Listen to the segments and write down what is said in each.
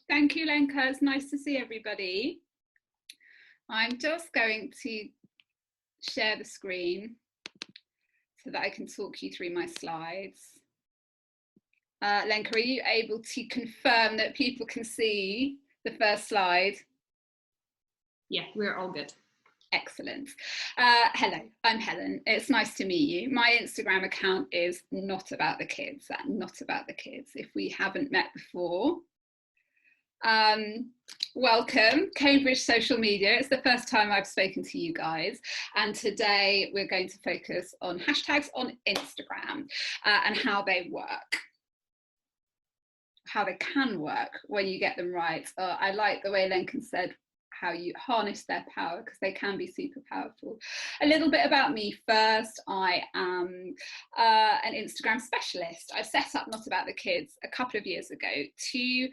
Thank you, Lenka. It's nice to see everybody. I'm just going to share the screen so that I can talk you through my slides. Lenka, are you able to confirm that people can see the first slide? Yeah, we're all good. Excellent. Hello, I'm Helen. It's nice to meet you. My Instagram account is not about the kids, not about the kids. If we haven't met before, welcome, Cambridge Social Media. It's the first time I've spoken to you guys, and today we're going to focus on hashtags on Instagram and how they work, how they can work when you get them right. I like the way Lenka said how you harness their power, because they can be super powerful. A little bit about me first. I am an Instagram specialist. I set up Not About the Kids a couple of years ago to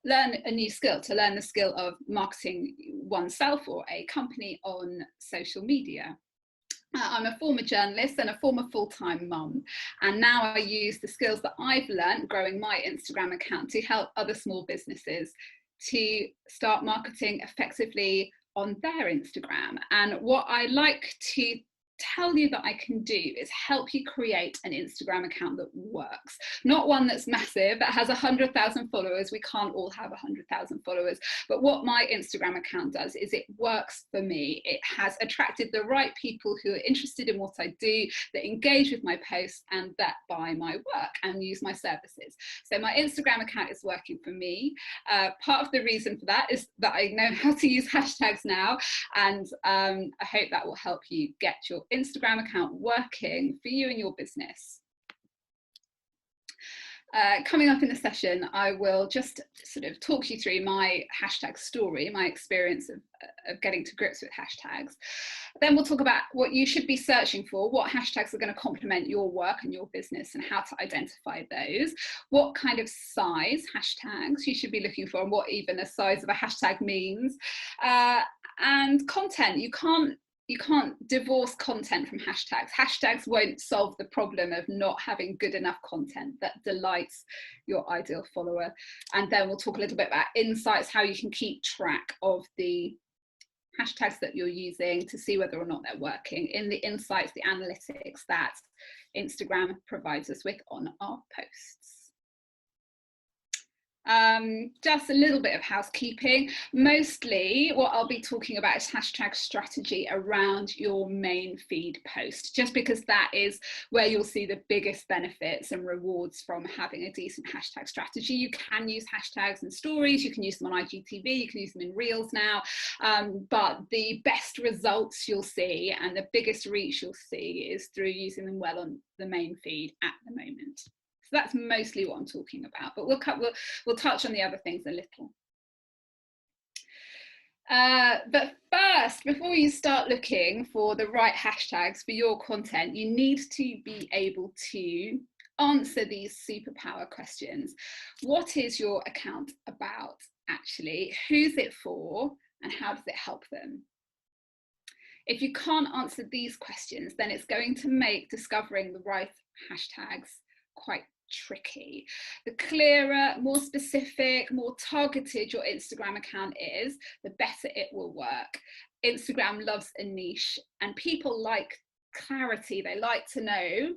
learn a new skill, to learn the skill of marketing oneself or a company on social media. I'm a former journalist and a former full-time mum, and now I use the skills that I've learned growing my Instagram account to help other small businesses to start marketing effectively on their Instagram. And what I like to tell you that I can do is help you create an Instagram account that works, not one that's massive, that has 100,000 followers. We can't all have 100,000 followers, but what my Instagram account does is it works for me. It has attracted the right people who are interested in what I do, that engage with my posts and that buy my work and use my services. So my Instagram account is working for me. Part of the reason for that is that I know how to use hashtags now, and I hope that will help you get your Instagram account working for you and your business. Coming up in the session, I will just sort of talk you through my hashtag story, my experience of getting to grips with hashtags. Then we'll talk about what you should be searching for, what hashtags are going to complement your work and your business and how to identify those, what kind of size hashtags you should be looking for and what even the size of a hashtag means, and content. You can't divorce content from hashtags. Hashtags won't solve the problem of not having good enough content that delights your ideal follower. And then we'll talk a little bit about insights, how you can keep track of the hashtags that you're using to see whether or not they're working in the insights, the analytics that Instagram provides us with on our posts. Just a little bit of housekeeping. Mostly what I'll be talking about is hashtag strategy around your main feed post, just because that is where you'll see the biggest benefits and rewards from having a decent hashtag strategy. You can use hashtags in stories, you can use them on IGTV, you can use them in Reels now, but the best results you'll see and the biggest reach you'll see is through using them well on the main feed at the moment. So that's mostly what I'm talking about, but we'll touch on the other things a little. But first, before you start looking for the right hashtags for your content, you need to be able to answer these superpower questions. What is your account about, actually? Who's it for, and how does it help them? If you can't answer these questions, then it's going to make discovering the right hashtags quite tricky. The clearer, more specific, more targeted your Instagram account is, the better it will work. Instagram loves a niche and people like clarity. They like to know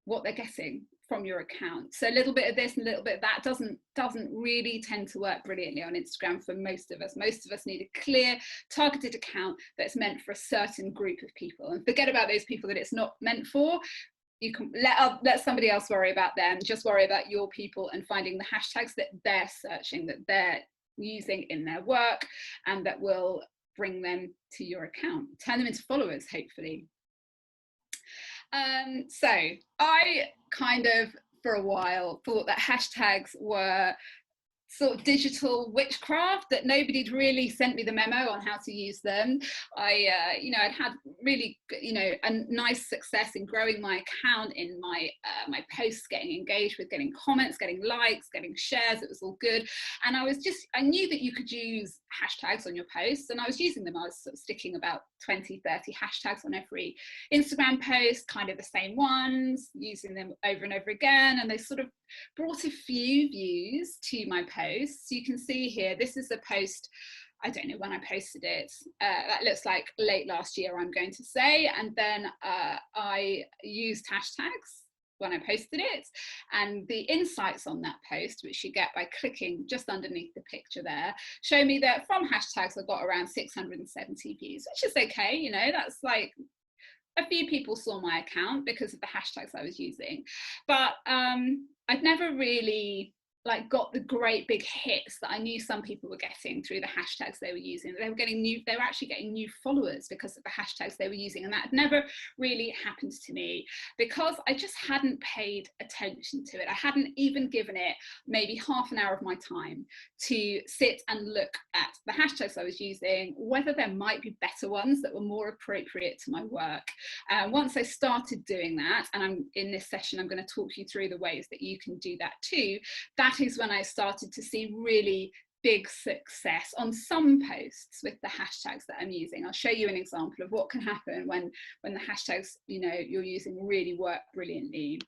what they're getting from your account. So a little bit of this and a little bit of that doesn't really tend to work brilliantly on Instagram for most of us. Most of us need a clear, targeted account that's meant for a certain group of people, and forget about those people that it's not meant for. You can let somebody else worry about them. Just worry about your people and finding the hashtags that they're searching, that they're using in their work, and that will bring them to your account, turn them into followers, hopefully. So I kind of, for a while, thought that hashtags were sort of digital witchcraft, that nobody'd really sent me the memo on how to use them. I'd had really, a nice success in growing my account, in my posts, getting engaged with, getting comments, getting likes, getting shares. It was all good. And I knew that you could use hashtags on your posts, and I was using them. I was sort of sticking about 20, 30 hashtags on every Instagram post, kind of the same ones, using them over and over again. And they sort of brought a few views to my post. posts. You can see here, this is a post, I don't know when I posted it, that looks like late last year, I'm going to say, and then I used hashtags when I posted it, and the insights on that post, which you get by clicking just underneath the picture there, show me that from hashtags I got around 670 views, which is okay, you know, that's like a few people saw my account because of the hashtags I was using, but I'd never really like got the great big hits that I knew some people were getting through the hashtags they were using. They were actually getting new followers because of the hashtags they were using, and that had never really happened to me because I just hadn't paid attention to it. I hadn't even given it maybe half an hour of my time to sit and look at the hashtags I was using, whether there might be better ones that were more appropriate to my work. Once I started doing that, and in this session I'm going to talk you through the ways that you can do that too, that is when I started to see really big success on some posts with the hashtags that I'm using. I'll show you an example of what can happen when the hashtags, you know, you're using really work brilliantly.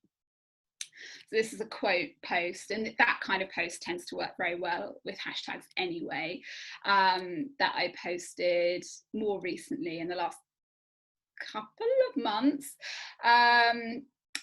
So this is a quote post, and that kind of post tends to work very well with hashtags anyway, that I posted more recently in the last couple of months.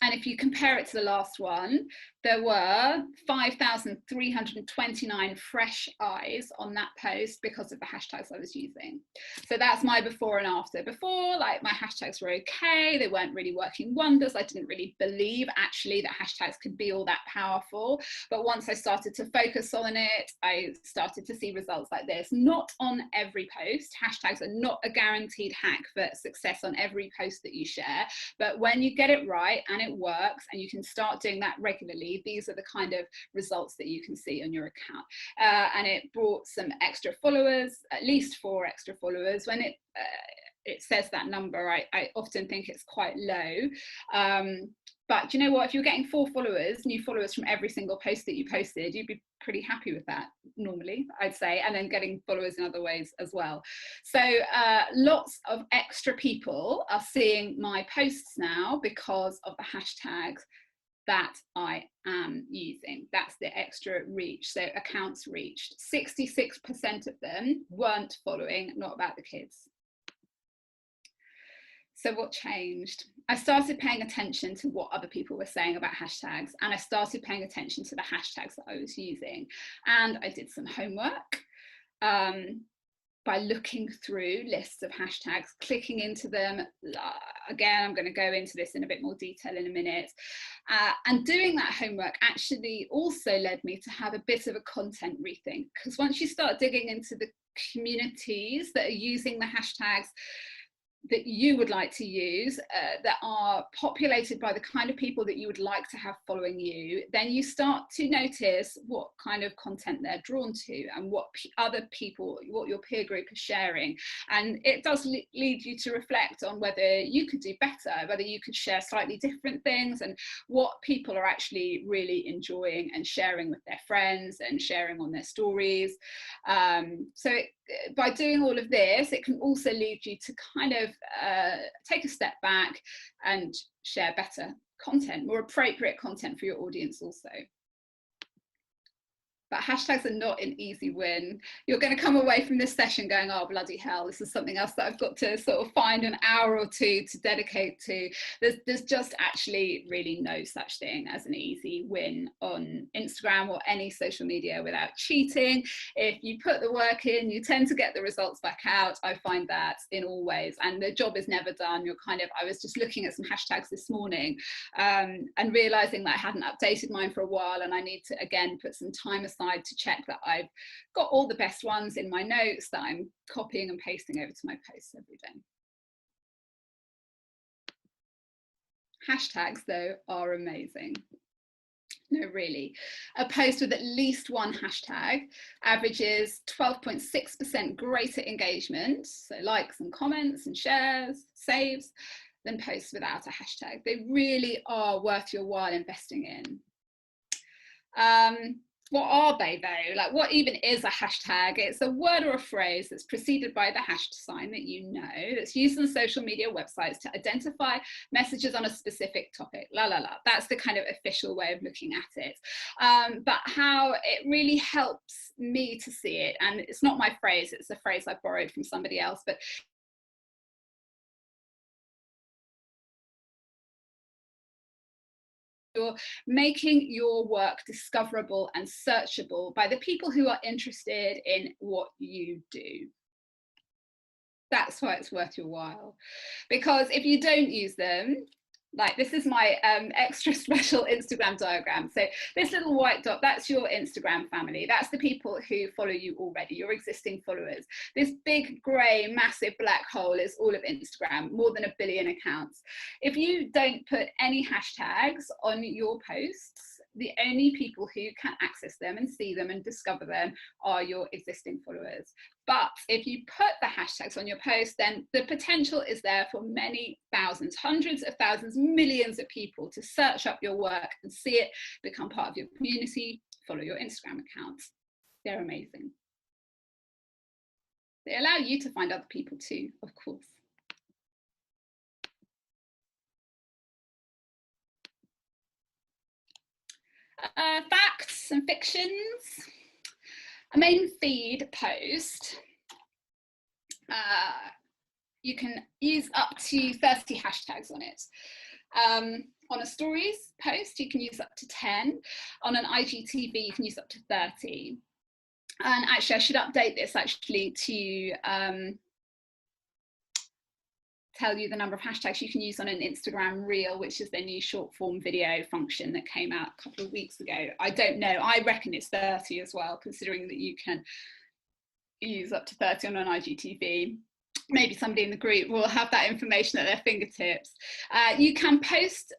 And if you compare it to the last one, there were 5,329 fresh eyes on that post because of the hashtags I was using. So that's my before and after. Before, like, my hashtags were okay, they weren't really working wonders. I didn't really believe actually that hashtags could be all that powerful. But once I started to focus on it, I started to see results like this. Not on every post. Hashtags are not a guaranteed hack for success on every post that you share. But when you get it right and it works and you can start doing that regularly, these are the kind of results that you can see on your account. And it brought some extra followers, at least 4 extra followers. When it says that number, I often think it's quite low. But you know what, if you're getting 4 followers, new followers from every single post that you posted, you'd be pretty happy with that normally, I'd say, and then getting followers in other ways as well. So lots of extra people are seeing my posts now because of the hashtags that I am using. That's the extra reach. So accounts reached. 66% of them weren't following Not About the Kids. So what changed? I started paying attention to what other people were saying about hashtags, and I started paying attention to the hashtags that I was using. And I did some homework by looking through lists of hashtags, clicking into them. Again, I'm going to go into this in a bit more detail in a minute. And doing that homework actually also led me to have a bit of a content rethink, because once you start digging into the communities that are using the hashtags that you would like to use, that are populated by the kind of people that you would like to have following you, then you start to notice what kind of content they're drawn to and what other people, what your peer group is sharing. And it does lead you to reflect on whether you could do better, whether you could share slightly different things, and what people are actually really enjoying and sharing with their friends and sharing on their stories. By doing all of this, it can also lead you to kind of take a step back and share better content, more appropriate content for your audience also. But hashtags are not an easy win. You're going to come away from this session going, oh, bloody hell, this is something else that I've got to sort of find an hour or two to dedicate to. There's just actually really no such thing as an easy win on Instagram or any social media without cheating. If you put the work in, you tend to get the results back out. I find that in all ways, and the job is never done. I was just looking at some hashtags this morning and realizing that I hadn't updated mine for a while, and I need to again put some time aside to check that I've got all the best ones in my notes that I'm copying and pasting over to my posts every day. Hashtags, though, are amazing. No, really. A post with at least one hashtag averages 12.6% greater engagement, so likes and comments and shares, saves, than posts without a hashtag. They really are worth your while investing in. What are they though? Like, what even is a hashtag? It's a word or a phrase that's preceded by the hash sign that you know, that's used on social media websites to identify messages on a specific topic. La la la. That's the kind of official way of looking at it. But how it really helps me to see it, and it's not my phrase, it's a phrase I borrowed from somebody else, but you're making your work discoverable and searchable by the people who are interested in what you do. That's why it's worth your while. Because if you don't use them, like this is my extra special Instagram diagram. So this little white dot, that's your Instagram family. That's the people who follow you already, your existing followers. This big grey massive black hole is all of Instagram, more than 1 billion accounts. If you don't put any hashtags on your posts, the only people who can access them and see them and discover them are your existing followers. But if you put the hashtags on your post, then the potential is there for many thousands, hundreds of thousands, millions of people to search up your work and see it, become part of your community, follow your Instagram accounts. They're amazing. They allow you to find other people too, of course. Facts and fictions. A main feed post, you can use up to 30 hashtags on it. On a stories post, you can use up to 10. On an IGTV, you can use up to 30. And actually, I should update this actually to tell you the number of hashtags you can use on an Instagram reel, which is their new short form video function that came out a couple of weeks ago. I don't know, I reckon it's 30 as well, considering that you can use up to 30 on an IGTV. Maybe somebody in the group will have that information at their fingertips. You can post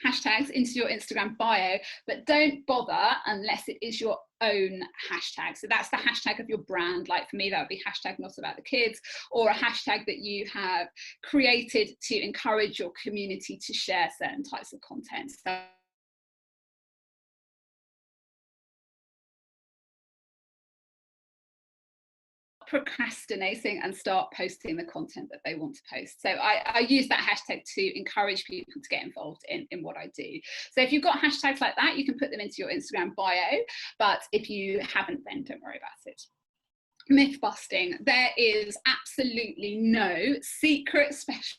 hashtags into your Instagram bio, but don't bother unless it is your own hashtag. So that's the hashtag of your brand. Like for me, that would be hashtag not about the kids, or a hashtag that you have created to encourage your community to share certain types of content. So procrastinating and start posting the content that they want to post. So I use that hashtag to encourage people to get involved in what I do. So if you've got hashtags like that, you can put them into your Instagram bio, but if you haven't, then don't worry about it. Myth busting. There is absolutely no secret special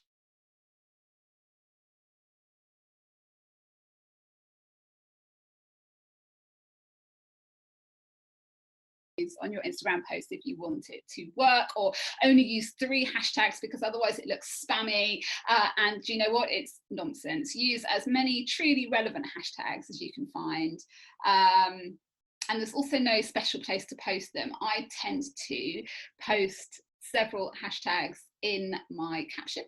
on your Instagram post if you want it to work, or only use 3 hashtags because otherwise it looks spammy, and you know what, it's nonsense. Use as many truly relevant hashtags as you can find, and there's also no special place to post them. I tend to post several hashtags in my caption,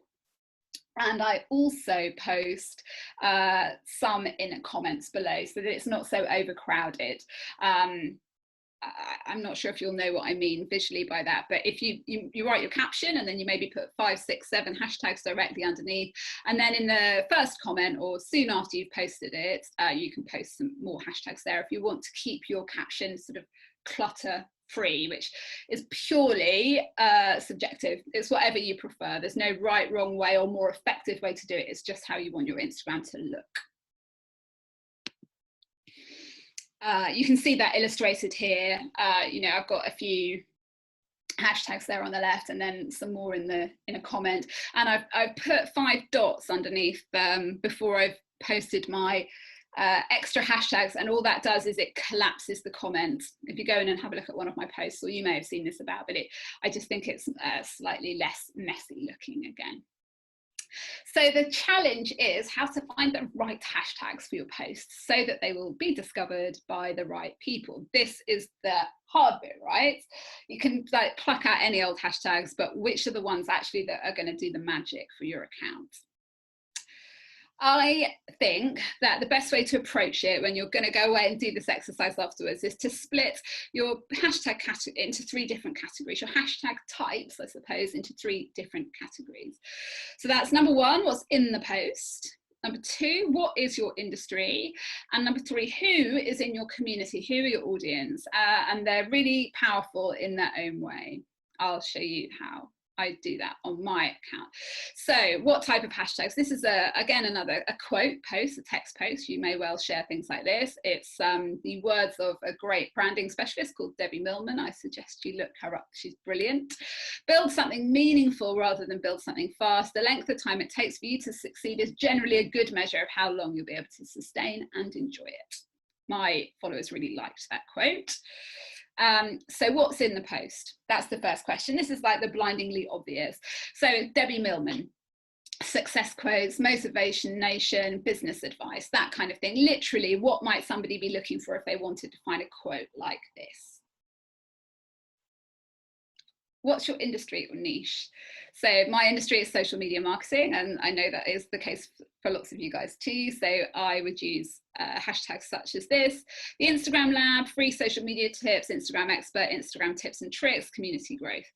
and I also post some in comments below so that it's not so overcrowded. I'm not sure if you'll know what I mean visually by that, but if you write your caption and then you maybe put 5, 6, 7 hashtags directly underneath, and then in the first comment or soon after you've posted it, you can post some more hashtags there if you want to keep your caption sort of clutter free, which is purely subjective. It's whatever you prefer. There's no right, wrong way or more effective way to do it. It's just how you want your Instagram to look. You can see that illustrated here. You know, I've got a few hashtags there on the left and then some more in a comment, and I've put 5 dots underneath before I've posted my extra hashtags, and all that does is it collapses the comments. If you go in and have a look at one of my posts, or you may have seen this about, but I just think it's slightly less messy looking again. So the challenge is how to find the right hashtags for your posts so that they will be discovered by the right people. This is the hard bit, right? You can like pluck out any old hashtags, but which are the ones actually that are going to do the magic for your account? I think that the best way to approach it when you're going to go away and do this exercise afterwards is to split your hashtag into 3 different categories, your hashtag types, I suppose, into 3 different categories. So that's number 1, what's in the post. Number 2, what is your industry? And number 3, who is in your community? Who are your audience? And they're really powerful in their own way. I'll show you how I do that on my account. So what type of hashtags? This is again another quote post, a text post. You may well share things like this. It's the words of a great branding specialist called Debbie Millman. I suggest you look her up. She's brilliant. Build something meaningful rather than build something fast. The length of time it takes for you to succeed is generally a good measure of how long you'll be able to sustain and enjoy it. My followers really liked that quote. So what's in the post? That's the first question. This is like the blindingly obvious. So Debbie Millman, success quotes, motivation nation, business advice, that kind of thing. Literally, what might somebody be looking for if they wanted to find a quote like this? What's your industry or niche? So my industry is social media marketing, and I know that is the case for lots of you guys too. So I would use hashtags such as this: the Instagram Lab, free social media tips, Instagram expert, Instagram tips and tricks, community growth.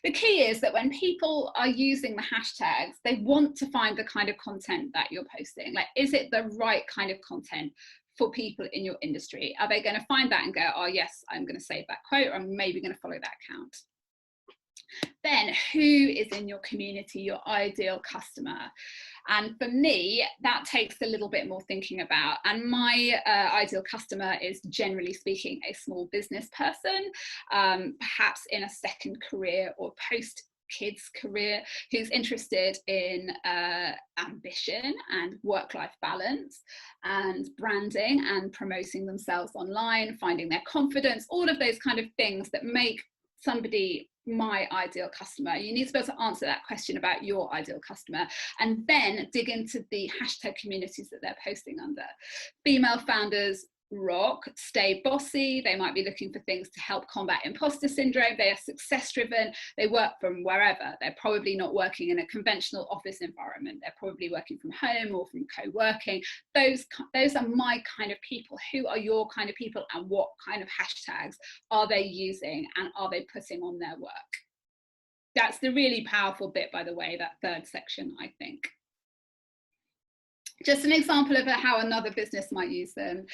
The key is that when people are using the hashtags, they want to find the kind of content that you're posting. Like, is it the right kind of content for people in your industry? Are they going to find that and go, oh yes, I'm going to save that quote, or I'm maybe going to follow that account? Then who is in your community, your ideal customer? And for me, that takes a little bit more thinking about. And my ideal customer is, generally speaking, a small business person, perhaps in a second career or post kids career, who's interested in ambition and work-life balance and branding and promoting themselves online, finding their confidence, all of those kind of things that make somebody my ideal customer. You need to be able to answer that question about your ideal customer, and then dig into the hashtag communities that they're posting under. Female founders rock, stay bossy. They might be looking for things to help combat imposter syndrome. They are success driven. They work from wherever. They're probably not working in a conventional office environment. They're probably working from home or from co-working. Those are my kind of people. Who are your kind of people, and what kind of hashtags are they using, and are they putting on their work? That's the really powerful bit, by the way, that third section, I think. Just an example of how another business might use them.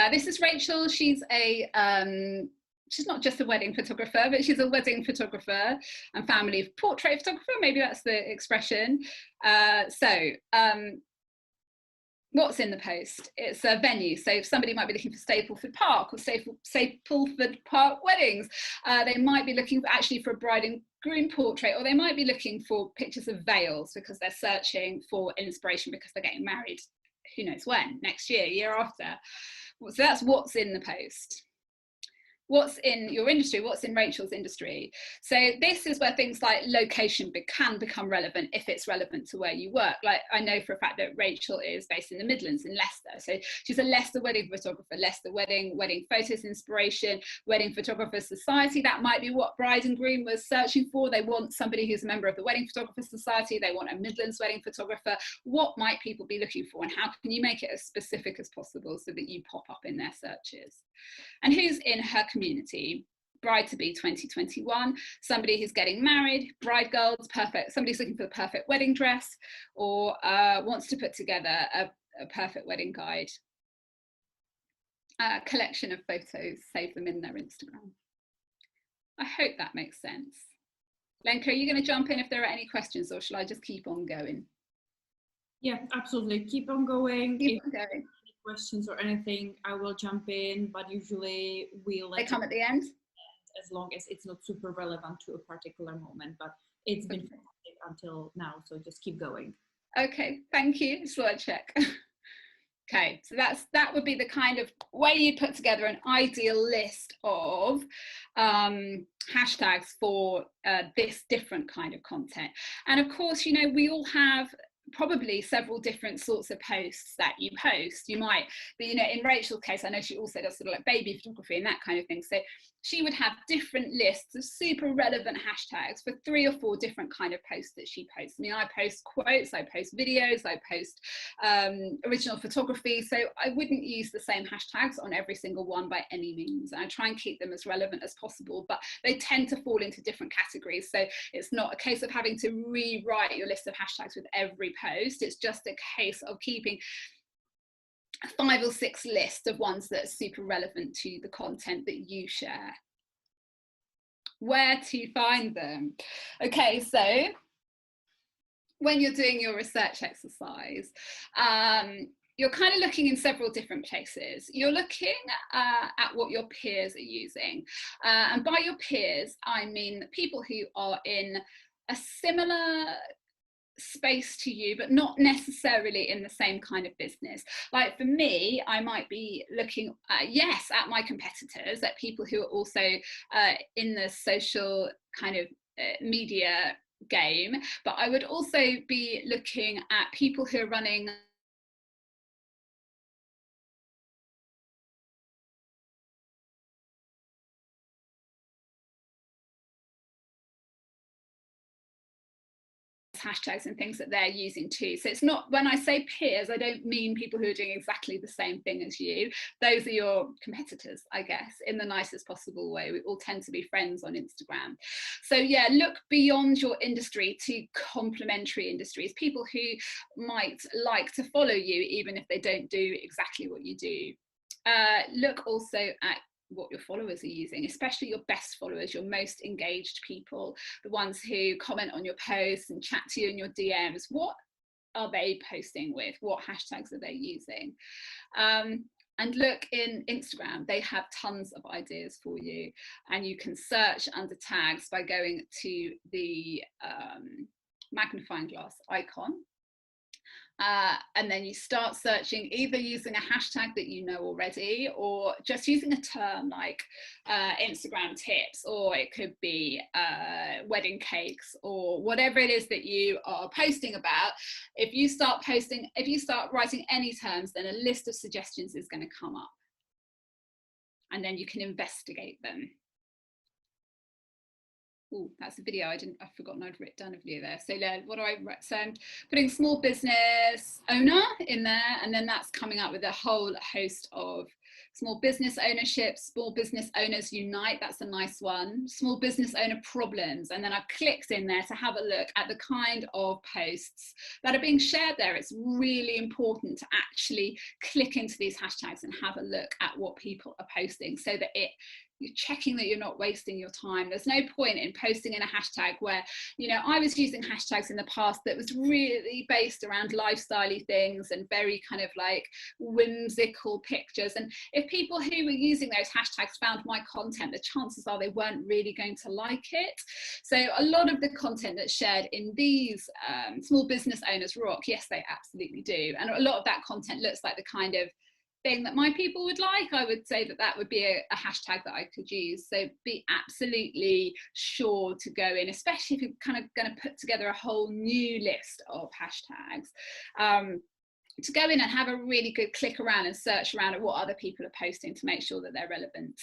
This is Rachel. She's she's not just a wedding photographer, but she's a wedding photographer and family portrait photographer. Maybe that's the expression. What's in the post? It's a venue. So somebody might be looking for Stapleford Park or Stapleford Park weddings. They might be looking actually for a bride and groom portrait, or they might be looking for pictures of veils because they're searching for inspiration because they're getting married, who knows when, next year, year after. So that's what's in the post. What's in your industry? What's in Rachel's industry? So this is where things like location can become relevant if it's relevant to where you work. Like, I know for a fact that Rachel is based in the Midlands in Leicester. So she's a Leicester wedding photographer, Leicester wedding photos inspiration, wedding photographers society. That might be what bride and groom was searching for. They want somebody who's a member of the Wedding Photographers Society. They want a Midlands wedding photographer. What might people be looking for, and how can you make it as specific as possible so that you pop up in their searches? And who's in her community? Bride-to-be 2021, somebody who's getting married, bride girls, perfect, somebody's looking for the perfect wedding dress, or wants to put together a perfect wedding guide. A collection of photos, save them in their Instagram. I hope that makes sense. Lenka, are you going to jump in if there are any questions, or shall I just keep on going? Yeah, absolutely. Keep on going. Keep on going. Questions or anything, I will jump in, but usually they come at the end, as long as it's not super relevant to a particular moment, but it's been fantastic until now, so just keep going. Okay, thank you. Slide check. Okay, so that would be the kind of way you put together an ideal list of hashtags for this different kind of content. And of course, you know, we all have probably several different sorts of posts that you post. You might, but you know, in Rachel's case, I know she also does sort of like baby photography and that kind of thing. So she would have different lists of super relevant hashtags for 3 or 4 different kind of posts that she posts. I mean, I post quotes, I post videos, I post original photography, so I wouldn't use the same hashtags on every single one by any means. And I try and keep them as relevant as possible, but they tend to fall into different categories. So it's not a case of having to rewrite your list of hashtags with every post. It's just a case of keeping 5 or 6 lists of ones that are super relevant to the content that you share. Where to find them? Okay, so when you're doing your research exercise, you're kind of looking in several different places. You're looking at what your peers are using. And by your peers, I mean people who are in a similar space to you, but not necessarily in the same kind of business. Like for me, I might be looking yes, at my competitors, at people who are also in the social kind of media game, but I would also be looking at people who are running hashtags and things that they're using too. So it's not, when I say peers, I don't mean people who are doing exactly the same thing as you. Those are your competitors, I guess, in the nicest possible way. We all tend to be friends on Instagram. So yeah, look beyond your industry to complementary industries, people who might like to follow you even if they don't do exactly what you do. Look also at what your followers are using, especially your best followers, your most engaged people, the ones who comment on your posts and chat to you in your DMs. What are they posting with? What hashtags are they using? And look in Instagram, they have tons of ideas for you, and you can search under tags by going to the magnifying glass icon. And then you start searching, either using a hashtag that you know already, or just using a term like Instagram tips, or it could be wedding cakes, or whatever it is that you are posting about. If you start writing any terms, then a list of suggestions is going to come up, and then you can investigate them. Oh, that's a video. I've forgotten I'd done a video there. So what do I write? So I'm putting small business owner in there, and then that's coming up with a whole host of small business ownership, small business owners unite. That's a nice one. Small business owner problems. And then I've clicked in there to have a look at the kind of posts that are being shared there. It's really important to actually click into these hashtags and have a look at what people are posting, so that you're checking that you're not wasting your time. There's no point in posting in a hashtag where, you know, I was using hashtags in the past that was really based around lifestyle-y things and very kind of like whimsical pictures. And if people who were using those hashtags found my content, the chances are they weren't really going to like it. So a lot of the content that's shared in these small business owners rock, yes, they absolutely do. And a lot of that content looks like the kind of thing that my people would like. I would say that that would be a hashtag that I could use. So be absolutely sure to go in, especially if you're kind of going to put together a whole new list of hashtags, to go in and have a really good click around and search around at what other people are posting to make sure that they're relevant.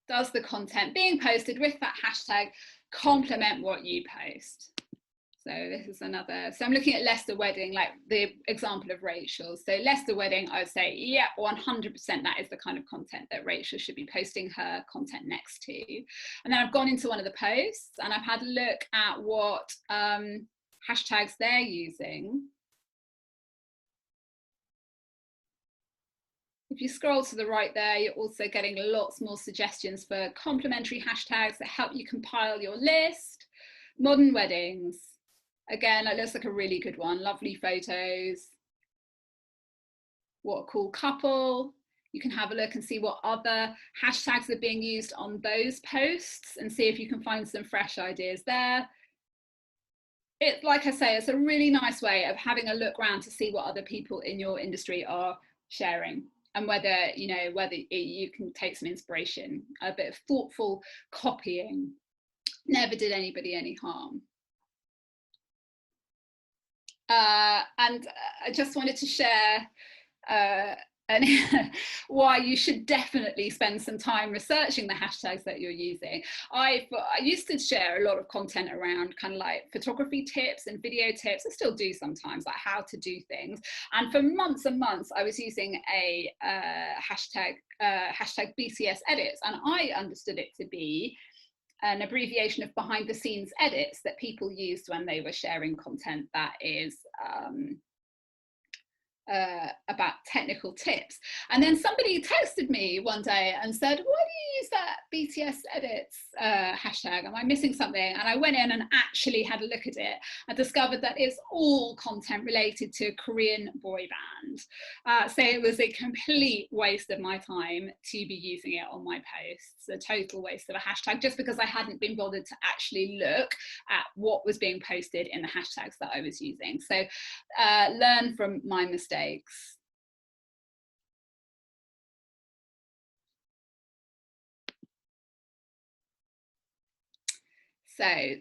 Does the content being posted with that hashtag complement what you post? So this is another, so I'm looking at Leicester Wedding, like the example of Rachel. So Leicester Wedding, I would say, yeah, 100% that is the kind of content that Rachel should be posting her content next to. And then I've gone into one of the posts and I've had a look at what hashtags they're using. If you scroll to the right there, you're also getting lots more suggestions for complementary hashtags that help you compile your list. Modern weddings. Again, that looks like a really good one. Lovely photos. What a cool couple. You can have a look and see what other hashtags are being used on those posts and see if you can find some fresh ideas there. It, like I say, it's a really nice way of having a look around to see what other people in your industry are sharing, and whether, you know, whether you can take some inspiration. A bit of thoughtful copying never did anybody any harm. And I just wanted to share and why you should definitely spend some time researching the hashtags that you're using. I used to share a lot of content around kind of like photography tips and video tips. I still do sometimes, like how to do things. And for months and months, I was using a hashtag BCS edits, and I understood it to be an abbreviation of behind the scenes edits that people used when they were sharing content that is about technical tips. And then somebody texted me one day and said, why do you use that BTS edits hashtag? Am I missing something? And I went in and actually had a look at it and discovered that it's all content related to a Korean boy band. So it was a complete waste of my time to be using it on my posts, a total waste of a hashtag, just because I hadn't been bothered to actually look at what was being posted in the hashtags that I was using. So learn from my mistakes. So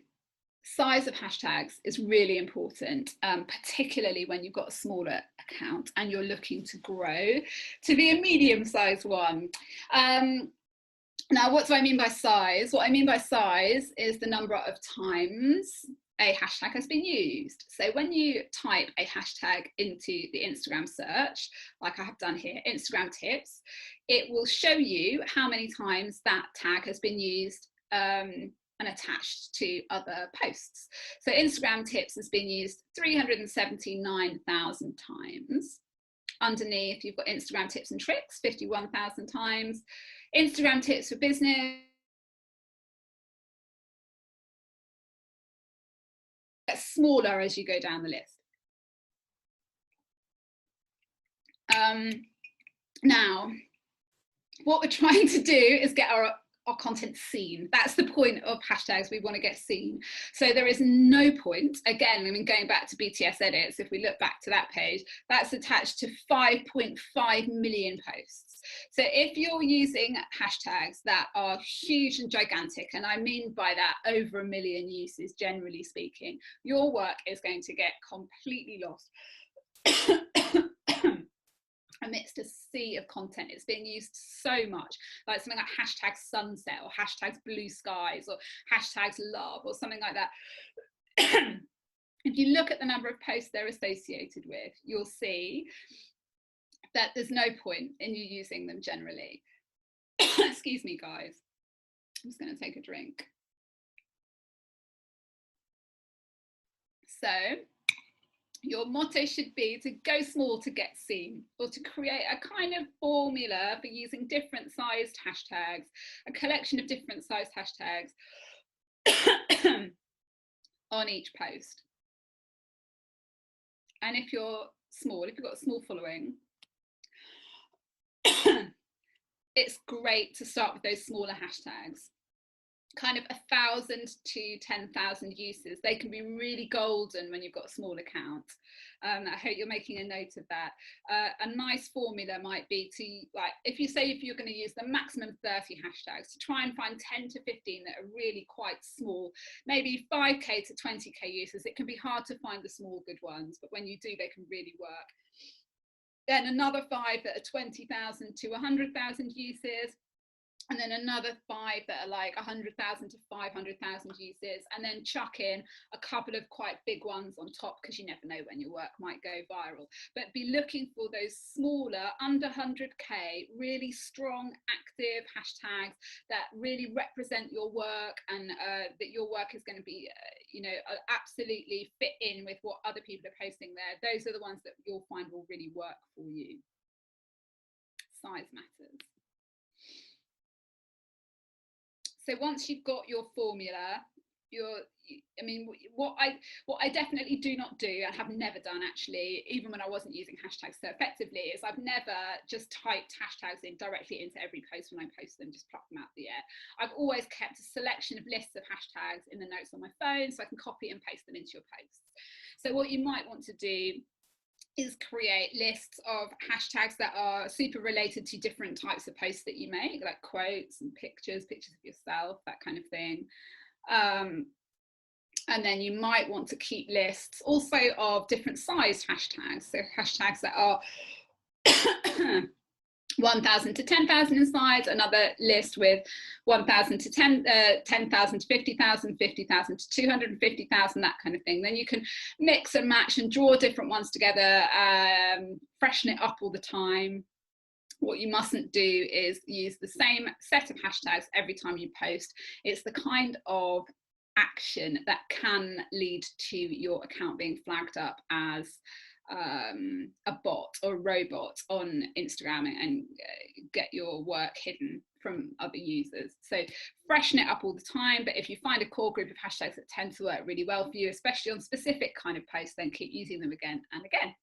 size of hashtags is really important, particularly when you've got a smaller account and you're looking to grow to be a medium-sized one. Now, what do I mean by size? What I mean by size is the number of times a hashtag has been used. So when you type a hashtag into the Instagram search, like I have done here, Instagram tips, it will show you how many times that tag has been used and attached to other posts. So Instagram tips has been used 379,000 times. Underneath, you've got Instagram tips and tricks, 51,000 times. Instagram tips for business, smaller as you go down the list. Now, what we're trying to do is get our content seen. That's the point of hashtags. We want to get seen. So there is no point, again, I mean, going back to BTS edits, if we look back to that page, that's attached to 5.5 million posts. So if you're using hashtags that are huge and gigantic, and I mean by that over 1 million uses, generally speaking, your work is going to get completely lost amidst a sea of content. It's being used so much, like something like hashtag sunset or hashtags blue skies or hashtags love or something like that. If you look at the number of posts they're associated with, you'll see that there's no point in you using them generally. Excuse me, guys. I'm just going to take a drink. So your motto should be to go small to get seen, or to create a kind of formula for using different sized hashtags, a collection of different sized hashtags on each post. And if you're small, if you've got a small following, it's great to start with those smaller hashtags. Kind of 1,000 to 10,000 uses. They can be really golden when you've got a small account. I hope you're making a note of that. A nice formula might be to, like, if you're going to use the maximum 30 hashtags, to try and find 10 to 15 that are really quite small, maybe 5k to 20k users. It can be hard to find the small good ones, but when you do, they can really work. Then another 5 that are 20,000 to 100,000 uses. And then another 5 that are like 100,000 to 500,000 uses, and then chuck in a couple of quite big ones on top, because you never know when your work might go viral. But be looking for those smaller, under 100k, really strong, active hashtags that really represent your work, and that your work is going to be, absolutely fit in with what other people are posting there. Those are the ones that you'll find will really work for you. Size matters. So once you've got your formula, what I definitely do not do, and have never done actually, even when I wasn't using hashtags so effectively, is I've never just typed hashtags in directly into every post when I post them, just pluck them out of the air. I've always kept a selection of lists of hashtags in the notes on my phone, so I can copy and paste them into your posts. So what you might want to do is create lists of hashtags that are super related to different types of posts that you make, like quotes and pictures of yourself, that kind of thing. And then you might want to keep lists also of different sized hashtags, so hashtags that are 1,000 to 10,000 insights, another list with 1,000 to 10,000 to 50,000, 50,000 to 250,000, that kind of thing. Then you can mix and match and draw different ones together, freshen it up all the time. What you mustn't do is use the same set of hashtags every time you post. It's the kind of action that can lead to your account being flagged up as a bot or a robot on Instagram and get your work hidden from other users. So freshen it up all the time, but if you find a core group of hashtags that tend to work really well for you, especially on specific kind of posts, then keep using them again and again.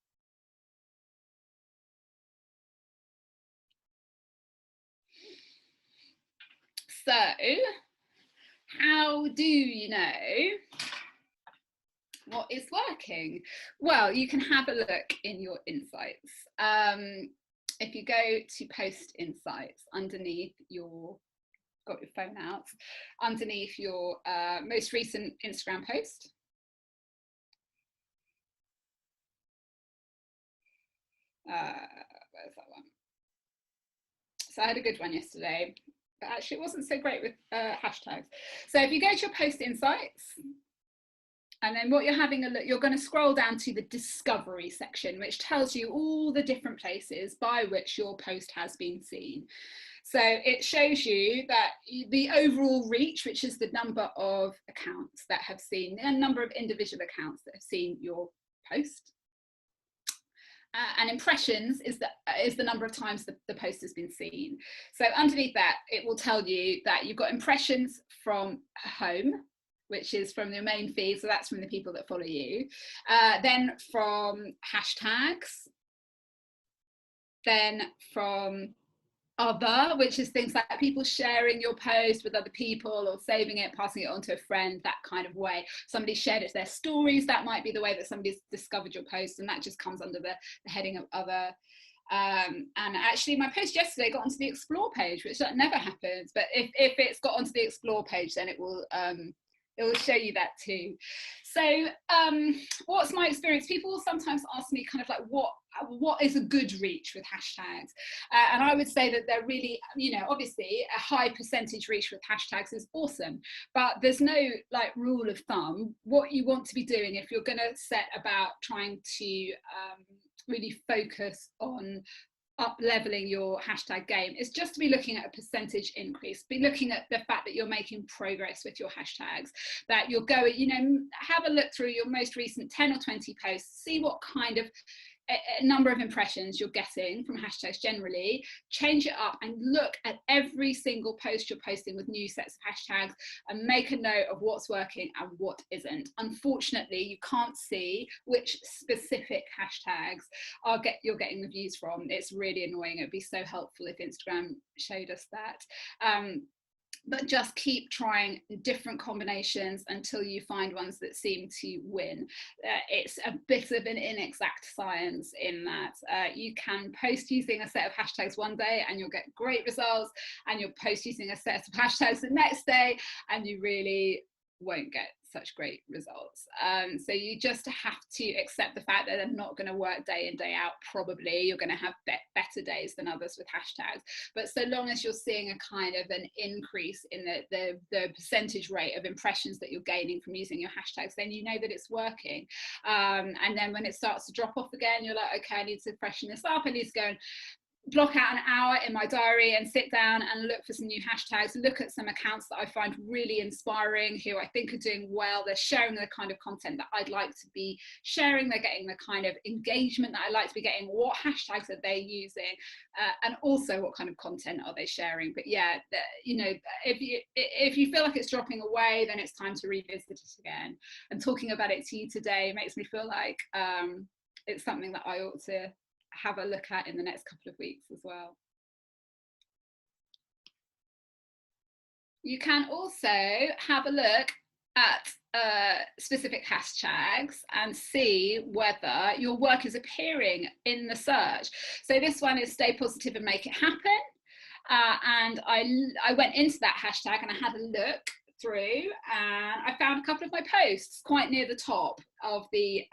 So how do you know what is working? Well, you can have a look in your insights. If you go to post insights underneath your, got your phone out, underneath your most recent Instagram post. Where's that one? So I had a good one yesterday, but actually it wasn't so great with hashtags. So if you go to your post insights, and then what you're having a look, you're going to scroll down to the discovery section, which tells you all the different places by which your post has been seen. So it shows you that the overall reach, which is the number of accounts that have seen, the number of individual accounts that have seen your post. And impressions is the number of times the post has been seen. So underneath that, it will tell you that you've got impressions from home, which is from your main feed, so that's from the people that follow you. Then from hashtags, then from other, which is things like people sharing your post with other people or saving it, passing it on to a friend, that kind of way. Somebody shared it to their stories, that might be the way that somebody's discovered your post, and that just comes under the heading of other. And actually my post yesterday got onto the explore page, which that never happens, but if it's got onto the explore page, then it will show you that too. So what's my experience? People will sometimes ask me kind of like, what is a good reach with hashtags? And I would say that they're really, you know, obviously a high percentage reach with hashtags is awesome, but there's no like rule of thumb. What you want to be doing if you're going to set about trying to really focus on up leveling your hashtag game is just to be looking at a percentage increase, be looking at the fact that you're making progress with your hashtags, that you're going, you know, have a look through your most recent 10 or 20 posts, see what kind of a number of impressions you're getting from hashtags generally, change it up and look at every single post you're posting with new sets of hashtags and make a note of what's working and what isn't. Unfortunately, you can't see which specific hashtags you're getting the views from. It's really annoying. It'd be so helpful if Instagram showed us that. But just keep trying different combinations until you find ones that seem to win. It's a bit of an inexact science in that you can post using a set of hashtags one day and you'll get great results, and you'll post using a set of hashtags the next day and you really won't get such great results. So you just have to accept the fact that they're not going to work day in, day out. Probably you're going to have better days than others with hashtags, but so long as you're seeing a kind of an increase in the percentage rate of impressions that you're gaining from using your hashtags, then you know that it's working. And then when it starts to drop off again, you're like, okay, I need to freshen this up. I need to go and block out an hour in my diary and sit down and look for some new hashtags, look at some accounts that I find really inspiring, who I think are doing well, they're sharing the kind of content that I'd like to be sharing, they're getting the kind of engagement that I like to be getting, what hashtags are they using, and also what kind of content are they sharing. But yeah, you know, if you feel like it's dropping away, then it's time to revisit it again. And talking about it to you today makes me feel like it's something that I ought to have a look at in the next couple of weeks as well. You can also have a look at specific hashtags and see whether your work is appearing in the search. So this one is stay positive and make it happen. And I went into that hashtag and I had a look through and I found a couple of my posts quite near the top of the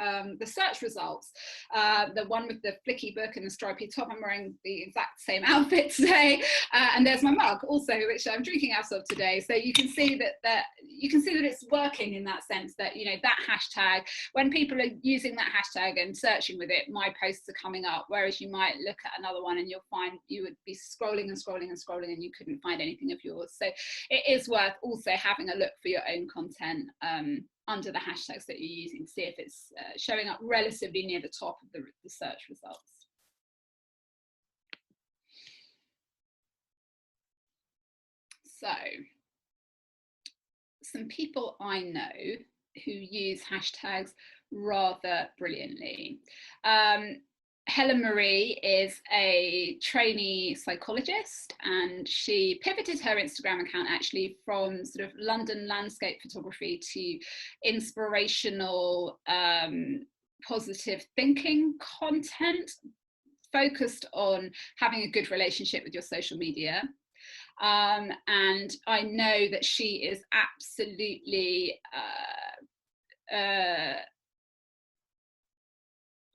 search results. The one with the flicky book and the stripy top. I'm wearing the exact same outfit today, and there's my mug also, which I'm drinking out of today. So you can see that it's working in that sense, that, you know, that hashtag, when people are using that hashtag and searching with it, my posts are coming up, whereas you might look at another one and you'll find you would be scrolling and scrolling and scrolling and you couldn't find anything of yours. So it is worth also having a look for your own content under the hashtags that you're using, see if it's showing up relatively near the top of the search results. So, some people I know who use hashtags rather brilliantly. Helen Marie is a trainee psychologist, and she pivoted her Instagram account actually from sort of London landscape photography to inspirational, positive thinking content focused on having a good relationship with your social media. And I know that she is absolutely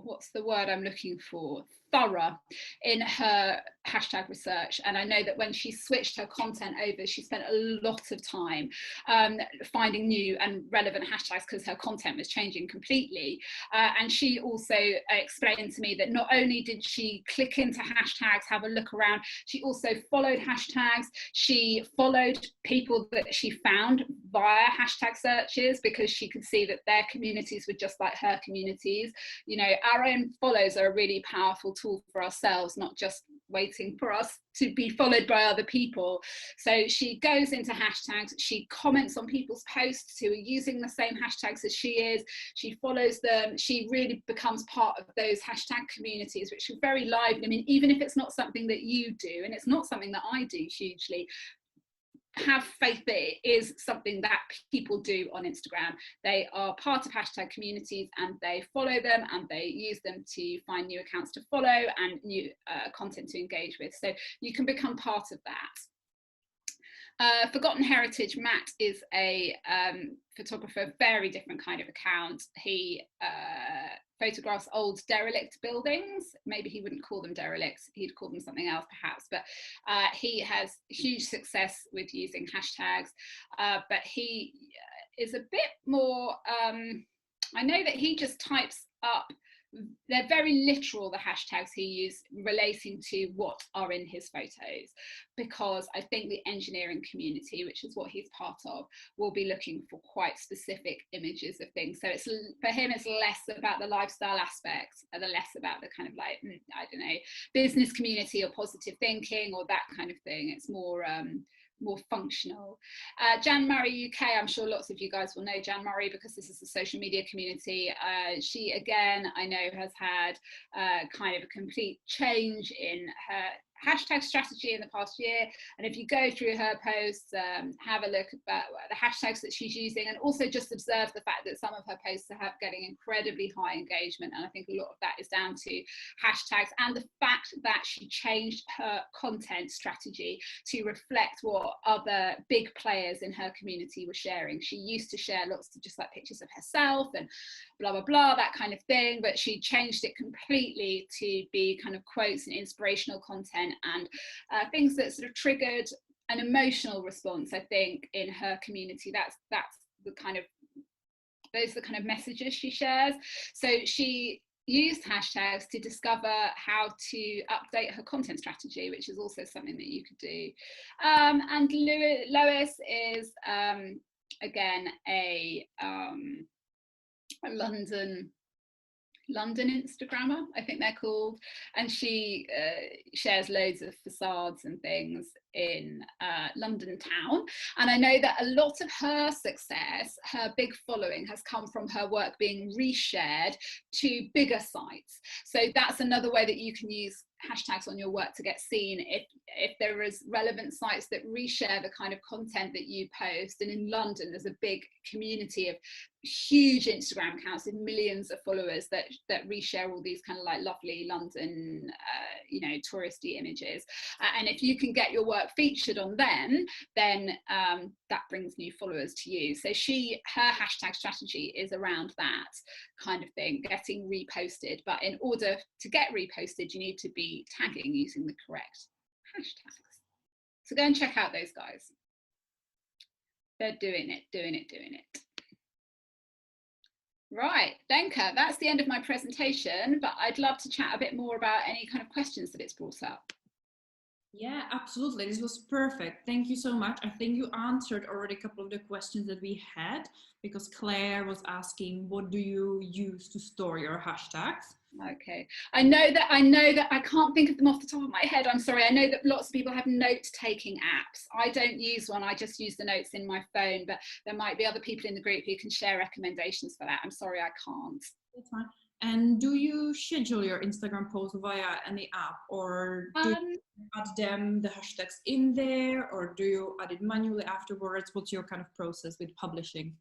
what's the word I'm looking for? Thorough in her hashtag research, and I know that when she switched her content over, she spent a lot of time finding new and relevant hashtags because her content was changing completely. And she also explained to me that not only did she click into hashtags, have a look around, she also followed hashtags. She followed people that she found via hashtag searches because she could see that their communities were just like her communities. You know, our own follows are a really powerful tool for ourselves, not just waiting for us to be followed by other people. So she goes into hashtags, she comments on people's posts who are using the same hashtags as she is, she follows them, she really becomes part of those hashtag communities, which are very lively. I mean, even if it's not something that you do, and it's not something that I do hugely, have faith that it is something that people do on Instagram. They are part of hashtag communities and they follow them and they use them to find new accounts to follow and new content to engage with. So you can become part of that. Forgotten Heritage, Matt is a photographer, very different kind of account. He photographs old derelict buildings. Maybe he wouldn't call them derelicts, he'd call them something else perhaps, but he has huge success with using hashtags, but he is a bit more, I know that he just types up, they're very literal, the hashtags he uses relating to what are in his photos, because I think the engineering community, which is what he's part of, will be looking for quite specific images of things. So it's, for him, it's less about the lifestyle aspects and less about the kind of like, I don't know, business community or positive thinking or that kind of thing. It's more more functional. Jan Murray UK, I'm sure lots of you guys will know Jan Murray because this is a social media community. She, again, I know has had kind of a complete change in her hashtag strategy in the past year, and if you go through her posts, have a look at the hashtags that she's using, and also just observe the fact that some of her posts are getting incredibly high engagement, and I think a lot of that is down to hashtags and the fact that she changed her content strategy to reflect what other big players in her community were sharing. She used to share lots of just like pictures of herself and blah blah blah, that kind of thing, but she changed it completely to be kind of quotes and inspirational content and things that sort of triggered an emotional response, I think, in her community. That's the kind of, those are the kind of messages she shares. So she used hashtags to discover how to update her content strategy, which is also something that you could do. And Lois is again a London Instagrammer, I think they're called, and she shares loads of facades and things in London town, and I know that a lot of her success, her big following, has come from her work being reshared to bigger sites. So that's another way that you can use hashtags on your work to get seen. If there is relevant sites that reshare the kind of content that you post, and in London there's a big community of huge Instagram accounts with millions of followers that reshare all these kind of like lovely London you know, touristy images, and if you can get your work work featured on them, then that brings new followers to you. So her hashtag strategy is around that kind of thing, getting reposted. But in order to get reposted, you need to be tagging using the correct hashtags. So go and check out those guys. They're doing it. Right, Lenka, that's the end of my presentation, but I'd love to chat a bit more about any kind of questions that it's brought up. Yeah, absolutely. This was perfect. Thank you so much. I think you answered already a couple of the questions that we had, because Claire was asking, what do you use to store your hashtags? Okay, I know that I can't think of them off the top of my head. I'm sorry. I know that lots of people have note-taking apps. I don't use one. I just use the notes in my phone, but there might be other people in the group who can share recommendations for that. I'm sorry, I can't. That's fine. And do you schedule your Instagram posts via any app, or do you add the hashtags in there, or do you add it manually afterwards? What's your kind of process with publishing?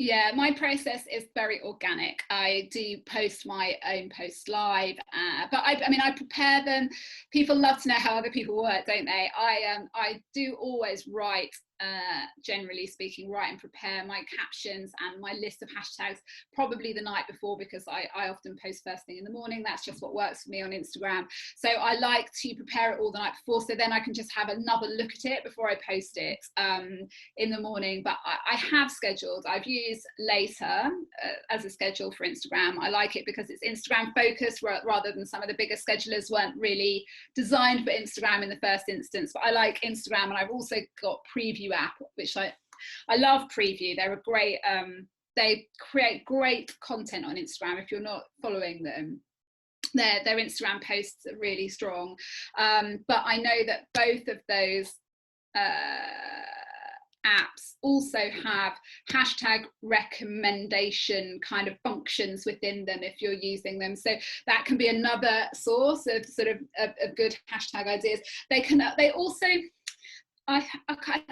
Yeah, my process is very organic. I do post my own posts live, but I mean, I prepare them. People love to know how other people work, don't they? I do always write, generally speaking, write and prepare my captions and my list of hashtags probably the night before, because I often post first thing in the morning. That's just what works for me on Instagram. So I like to prepare it all the night before, so then I can just have another look at it before I post it in the morning. But I have scheduled. I've used Later as a schedule for Instagram. I like it because it's Instagram focused rather than some of the bigger schedulers weren't really designed for Instagram in the first instance. But I like Instagram, and I've also got Preview app, which I love. Preview, they're a great they create great content on Instagram. If you're not following them, their Instagram posts are really strong. But I know that both of those apps also have hashtag recommendation kind of functions within them if you're using them, so that can be another source of sort of good hashtag ideas. They also, I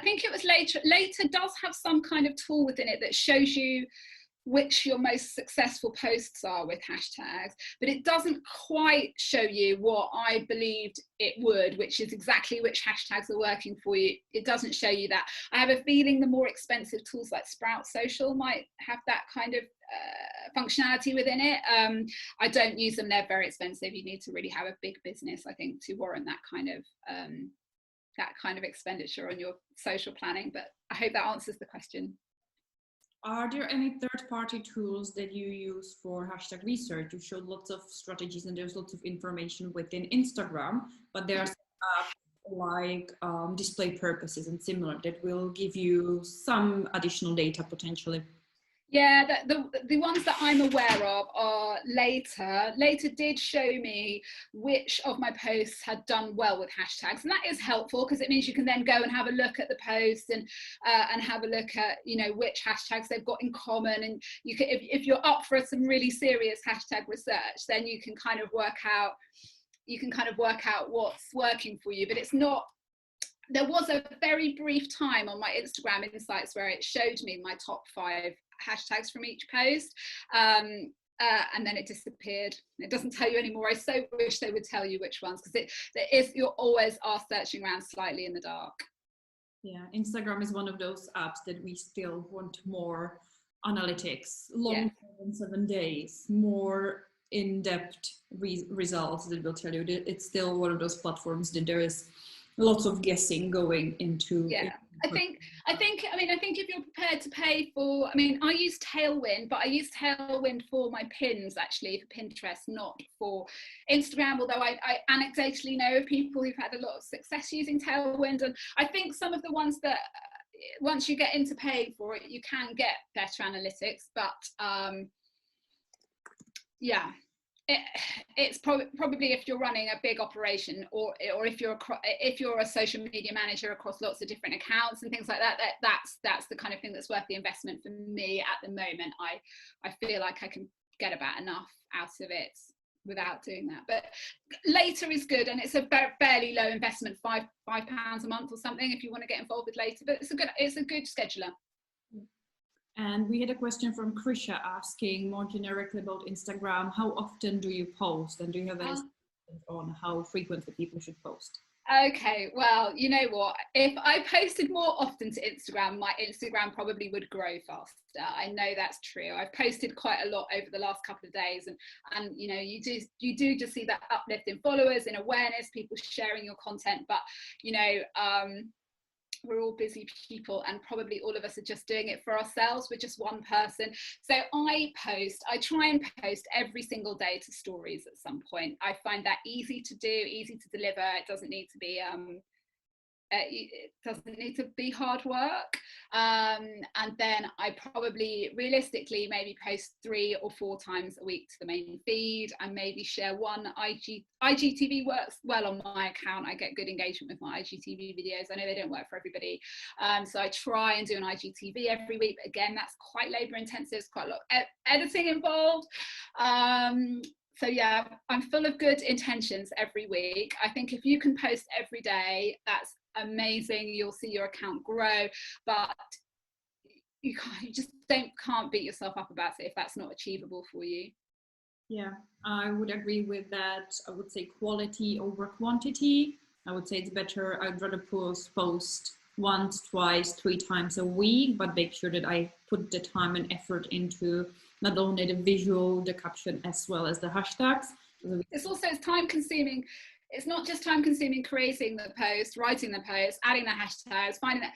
think it was Later does have some kind of tool within it that shows you which your most successful posts are with hashtags, but it doesn't quite show you what I believed it would, which is exactly which hashtags are working for you. It doesn't show you that. I have a feeling the more expensive tools like Sprout Social might have that kind of functionality within it. I don't use them. They're very expensive. You need to really have a big business, I think, to warrant that kind of expenditure on your social planning. But I hope that answers the question. Are there any third-party tools that you use for hashtag research? You showed lots of strategies and there's lots of information within Instagram, but there are some apps like display purposes and similar that will give you some additional data potentially. Yeah, the ones that I'm aware of are Later. Later did show me which of my posts had done well with hashtags, and that is helpful because it means you can then go and have a look at the post and have a look at, you know, which hashtags they've got in common. And you can, if you're up for some really serious hashtag research, then you can kind of work out what's working for you. But it's not. There was a very brief time on my Instagram Insights where it showed me my top 5 hashtags from each post, and then it disappeared. It doesn't tell you anymore. I so wish they would tell you which ones, because you always are searching around slightly in the dark. Yeah, Instagram is one of those apps that we still want more analytics, longer than 7 days, more in-depth results that will tell you that it's still one of those platforms that there is lots of guessing going into. Yeah, I think if you're prepared to pay for, I use Tailwind, but I use Tailwind for my pins, actually, for Pinterest, not for Instagram, although I anecdotally know of people who've had a lot of success using Tailwind. And I think some of the ones that once you get into paying for it, you can get better analytics, but yeah. It's probably if you're running a big operation, or if you're a social media manager across lots of different accounts and things like that, that's the kind of thing that's worth the investment for me at the moment. I feel like I can get about enough out of it without doing that. But Later is good, and it's a fairly low investment, £5 a month or something if you want to get involved with Later. But it's a good scheduler. And we had a question from Krisha asking more generically about Instagram. How often do you post, and do you have any suggestions on how frequently people should post? Okay, well, you know what? If I posted more often to Instagram, my Instagram probably would grow faster. I know that's true. I've posted quite a lot over the last couple of days, and you know, you do just see that uplift in followers, in awareness, people sharing your content. But you know, we're all busy people, and probably all of us are just doing it for ourselves. We're just one person. So I try and post every single day to stories at some point. I find that easy to do, easy to deliver. It doesn't need to be it doesn't need to be hard work, and then I probably realistically maybe post 3 or 4 times a week to the main feed, and maybe share one IGTV works well on my account. I get good engagement with my IGTV videos. I know they don't work for everybody, so I try and do an IGTV every week, but again, that's quite labor intensive. There's quite a lot of editing involved. So yeah, I'm full of good intentions every week. I think if you can post every day, that's amazing. You'll see your account grow, but you just can't beat yourself up about it if that's not achievable for you. Yeah, I would agree with that. I would say quality over quantity. I would say it's better. I'd rather post once, twice, 3 times a week, but make sure that I put the time and effort into not only the visual, the caption, as well as the hashtags. It's also time consuming. It's not just time consuming creating the post, writing the post, adding the hashtags, finding that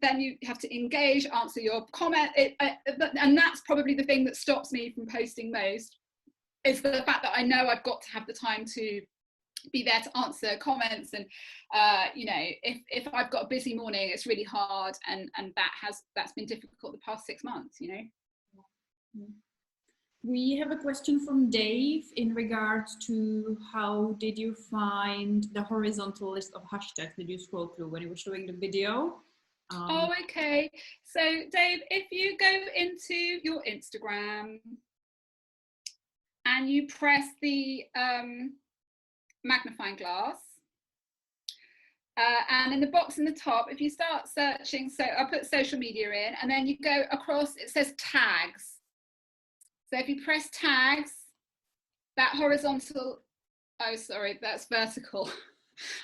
then you have to engage, answer your comment, and that's probably the thing that stops me from posting most, is the fact that I know I've got to have the time to be there to answer comments, and you know, if I've got a busy morning, it's really hard, and that's been difficult the past 6 months, you know. We have a question from Dave in regards to how did you find the horizontal list of hashtags that you scroll through when you were showing the video? Oh, okay. So Dave, if you go into your Instagram and you press the magnifying glass, and in the box in the top, if you start searching, so I'll put social media in, and then you go across, it says tags. So if you press tags, that horizontal, oh, sorry, that's vertical.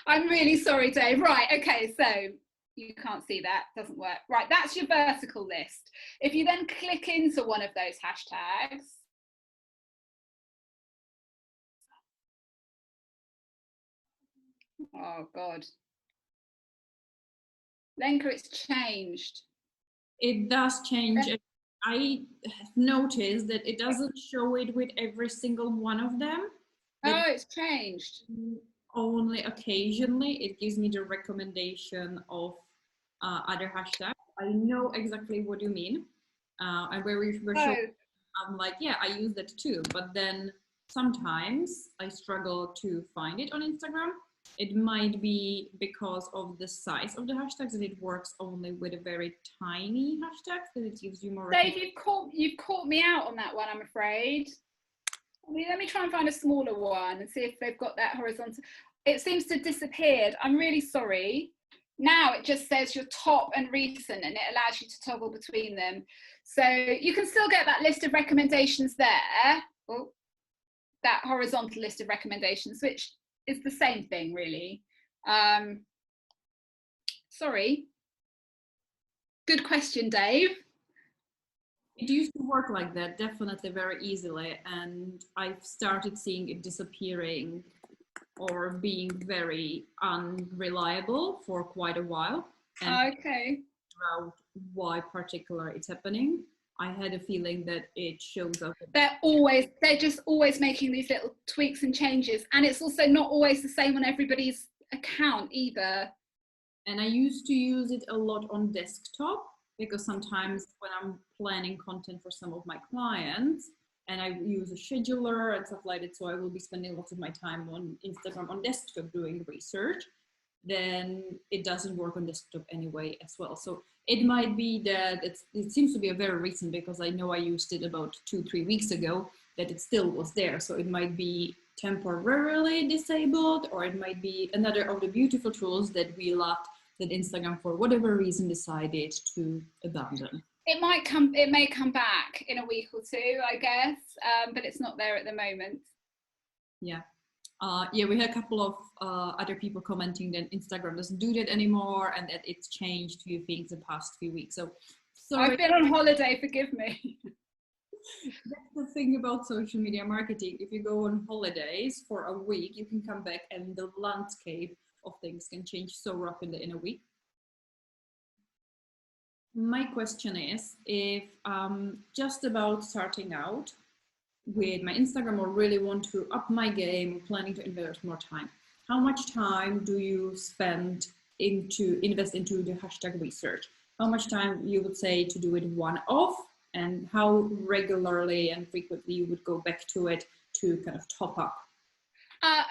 I'm really sorry, Dave. Right, okay, so you can't see that, doesn't work. Right, that's your vertical list. If you then click into one of those hashtags, oh God. Lenka, it's changed. It does change. I have noticed that it doesn't show it with every single one of them. Oh, it's changed. Only occasionally it gives me the recommendation of other hashtags. I know exactly what you mean. And where we were showing, I'm like, yeah, I use that too. But then sometimes I struggle to find it on Instagram. It might be because of the size of the hashtags, and it works only with a very tiny hashtag, that it gives you more. Dave, you've caught me out on that one, I'm afraid. Let me try and find a smaller one and see if they've got that horizontal. It seems to have disappeared. I'm really sorry. Now it just says your top and recent, and it allows you to toggle between them. So you can still get that list of recommendations there. Oh, that horizontal list of recommendations, which is the same thing, really. Sorry. Good question, Dave. It used to work like that, definitely, very easily, and I've started seeing it disappearing or being very unreliable for quite a while. And okay. About why particular it's happening. I had a feeling that it shows up. They're just always making these little tweaks and changes, and it's also not always the same on everybody's account either. And I used to use it a lot on desktop, because sometimes when I'm planning content for some of my clients, and I use a scheduler and stuff like that, so I will be spending lots of my time on Instagram on desktop doing research, then it doesn't work on desktop anyway as well. So it might be that it seems to be a very recent, because I know I used it about 2-3 weeks ago, that it still was there. So it might be temporarily disabled, or it might be another of the beautiful tools that we loved that Instagram, for whatever reason, decided to abandon. It may come back in a week or two, I guess, but it's not there at the moment. Yeah. Yeah, we had a couple of other people commenting that Instagram doesn't do that anymore and that it's changed a few things the past few weeks. So sorry. I've been on holiday, forgive me. That's the thing about social media marketing. If you go on holidays for a week, you can come back and the landscape of things can change so rapidly in a week. My question is, if I'm just about starting out with my Instagram or really want to up my game, planning to invest more time, how much time do you invest into the hashtag research? How much time you would say to do it one-off, and how regularly and frequently you would go back to it to kind of top up?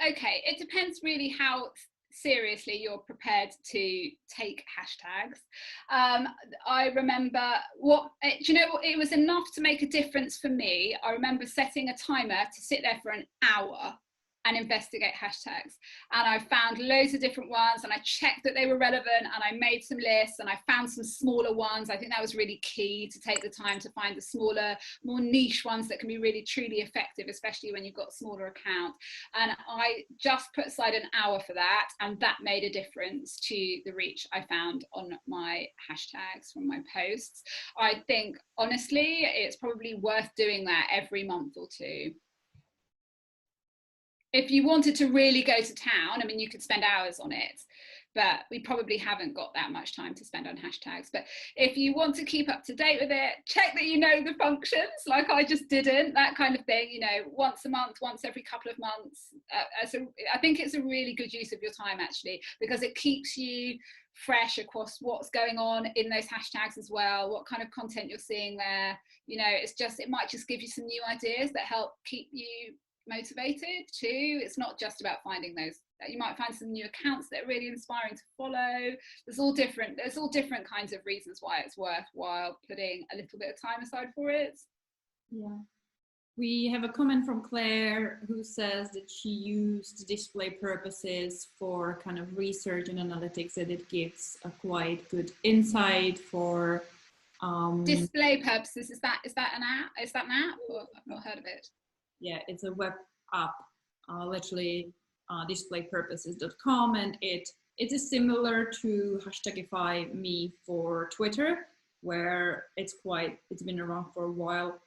Okay, it depends really how seriously you're prepared to take hashtags. I remember do you know what, it was enough to make a difference for me. I remember setting a timer to sit there for an hour and investigate hashtags, and I found loads of different ones, and I checked that they were relevant, and I made some lists, and I found some smaller ones. I think that was really key, to take the time to find the smaller, more niche ones that can be really truly effective, especially when you've got a smaller account. And I just put aside an hour for that, and that made a difference to the reach I found on my hashtags from my posts. I think honestly it's probably worth doing that every month or two. If you wanted to really go to town, I mean, you could spend hours on it, but we probably haven't got that much time to spend on hashtags. But if you want to keep up to date with it, check that you know the functions, like I just didn't, that kind of thing, you know, once a month, once every couple of months. I think it's a really good use of your time, actually, because it keeps you fresh across what's going on in those hashtags as well, what kind of content you're seeing there. You know, it might just give you some new ideas that help keep you motivated too. It's not just about finding those. You might find some new accounts that are really inspiring to follow. There's all different kinds of reasons why it's worthwhile putting a little bit of time aside for it. Yeah. We have a comment from Claire who says that she used display purposes for kind of research and analytics, and it gives a quite good insight for display purposes. Is that an app? Is that an app? Or I've not heard of it. Yeah, it's a web app, literally displaypurposes.com, and it is similar to Hashtagify Me for Twitter, where it's been around for a while.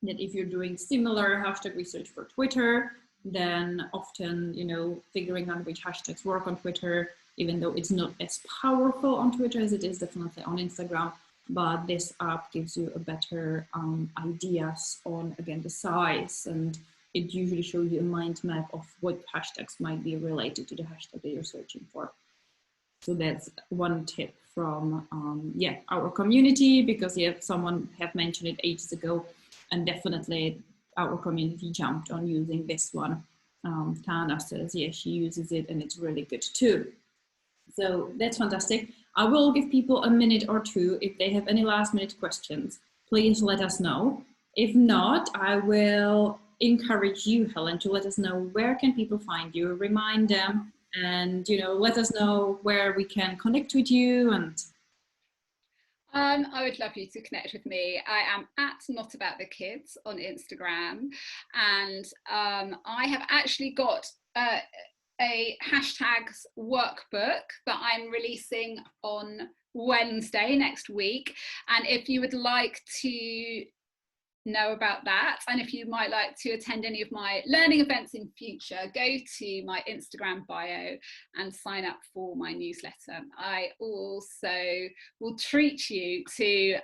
That if you're doing similar hashtag research for Twitter, then often, you know, figuring out which hashtags work on Twitter, even though it's not as powerful on Twitter as it is definitely on Instagram, but this app gives you a better ideas on, again, the size, and it usually shows you a mind map of what hashtags might be related to the hashtag that you're searching for. So that's one tip from our community, because someone have mentioned it ages ago, and definitely our community jumped on using this one. Tana says, yeah, she uses it and it's really good too. So that's fantastic. I will give people a minute or two. If they have any last minute questions, please let us know. If not, I will encourage you, Helen, to let us know where can people find you, remind them, and, you know, let us know where we can connect with you. And I would love you to connect with me. I am at Not About the Kids on Instagram, and I have actually got a hashtags workbook that I'm releasing on Wednesday next week. And if you would like to know about that, and if you might like to attend any of my learning events in future, go to my Instagram bio and sign up for my newsletter. I also will treat you to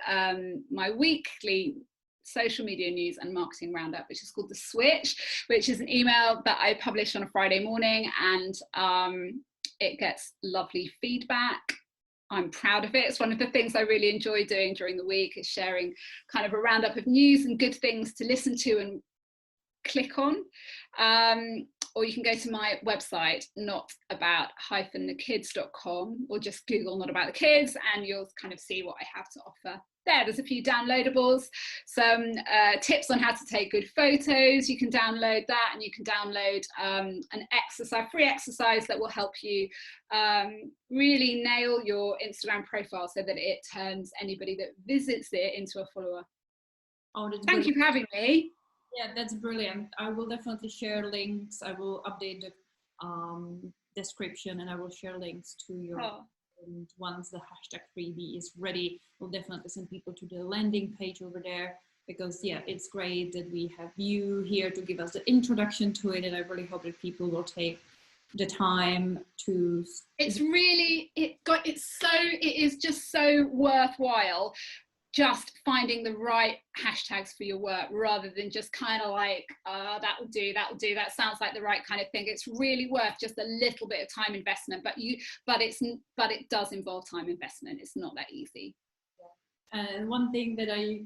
my weekly social media news and marketing roundup, which is called The Switch, which is an email that I publish on a Friday morning, and it gets lovely feedback. I'm proud of it. It's one of the things I really enjoy doing during the week, is sharing kind of a roundup of news and good things to listen to and click on. Or you can go to my website, notabout-thekids.com, or just Google Not About the Kids, and you'll kind of see what I have to offer there. There's a few downloadables, some tips on how to take good photos. You can download that, and you can download an free exercise that will help you really nail your Instagram profile so that it turns anybody that visits it into a follower. Oh, thank you for having me. Yeah, that's brilliant. I will definitely share links. I will update the description, and I will share links to your. Oh. And once the hashtag freebie is ready, we'll definitely send people to the landing page over there, because yeah, it's great that we have you here to give us the introduction to it, and I really hope that people will take the time to. It's really, it is just so worthwhile just finding the right hashtags for your work, rather than just kind of like, that'll do, that sounds like the right kind of thing. It's really worth just a little bit of time investment, but it does involve time investment. It's not that easy. And one thing that I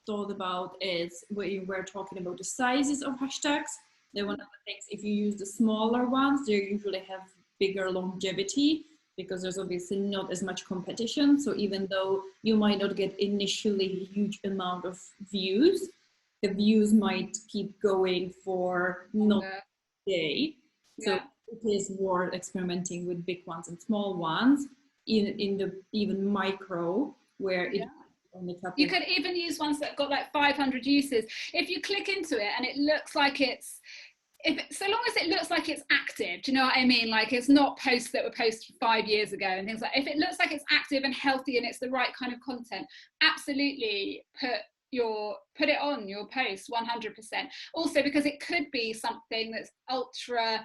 thought about is when you were talking about the sizes of hashtags, that one of the things, if you use the smaller ones, they usually have bigger longevity, because there's obviously not as much competition. So even though you might not get initially a huge amount of views, the views might keep going for not a day. So it is worth experimenting with big ones and small ones in the even micro, where it only you could even use ones that have got like 500 uses. If you click into it and it looks like it's, so long as it looks like it's active, do you know what I mean? Like, it's not posts that were posted 5 years ago and things like, if it looks like it's active and healthy and it's the right kind of content, absolutely put it on your post 100%. Also, because it could be something that's ultra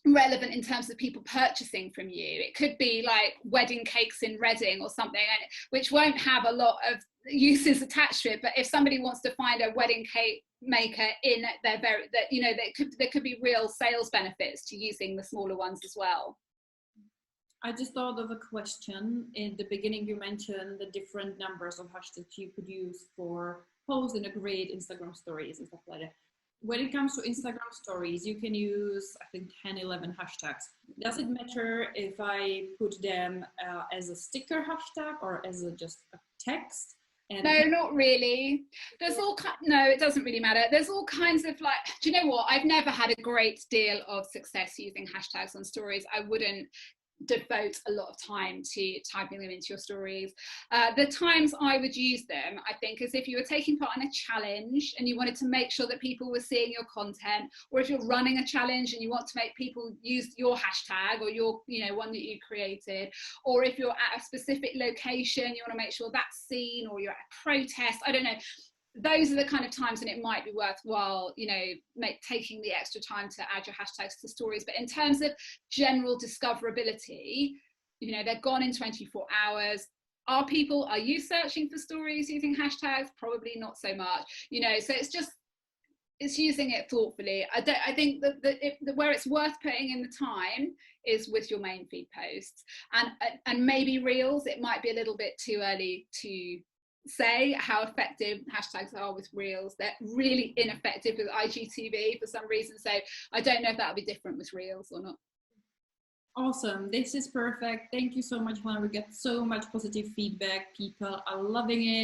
relevant in terms of people purchasing from you. It could be like wedding cakes in Reading or something, which won't have a lot of uses attached to it, but if somebody wants to find a wedding cake maker in their there could be real sales benefits to using the smaller ones as well. I just thought of a question. In the beginning, you mentioned the different numbers of hashtags you could use for posts in a grid, Instagram stories and stuff like that. When it comes to Instagram stories, you can use, I think, 10, 11 hashtags. Does it matter if I put them as a sticker hashtag or as just a text? And no, not really. There's no, it doesn't really matter. There's all kinds of like, do you know what? I've never had a great deal of success using hashtags on stories. I wouldn't devote a lot of time to typing them into your stories. The times I would use them, I think, is if you were taking part in a challenge and you wanted to make sure that people were seeing your content, or if you're running a challenge and you want to make people use your hashtag or your, one that you created, or if you're at a specific location, you want to make sure that's seen, or you're at a protest, I don't know. Those are the kind of times when it might be worthwhile, taking the extra time to add your hashtags to stories. But in terms of general discoverability, they're gone in 24 hours. Are you searching for stories using hashtags? Probably not so much, so it's using it thoughtfully. I think that where it's worth putting in the time is with your main feed posts, and maybe reels. It might be a little bit too early to say how effective hashtags are with reels. They're really ineffective with IGTV for some reason, so I don't know if that'll be different with reels or not. Awesome, this is perfect. Thank you so much, Helen. We get so much positive feedback. People are loving it.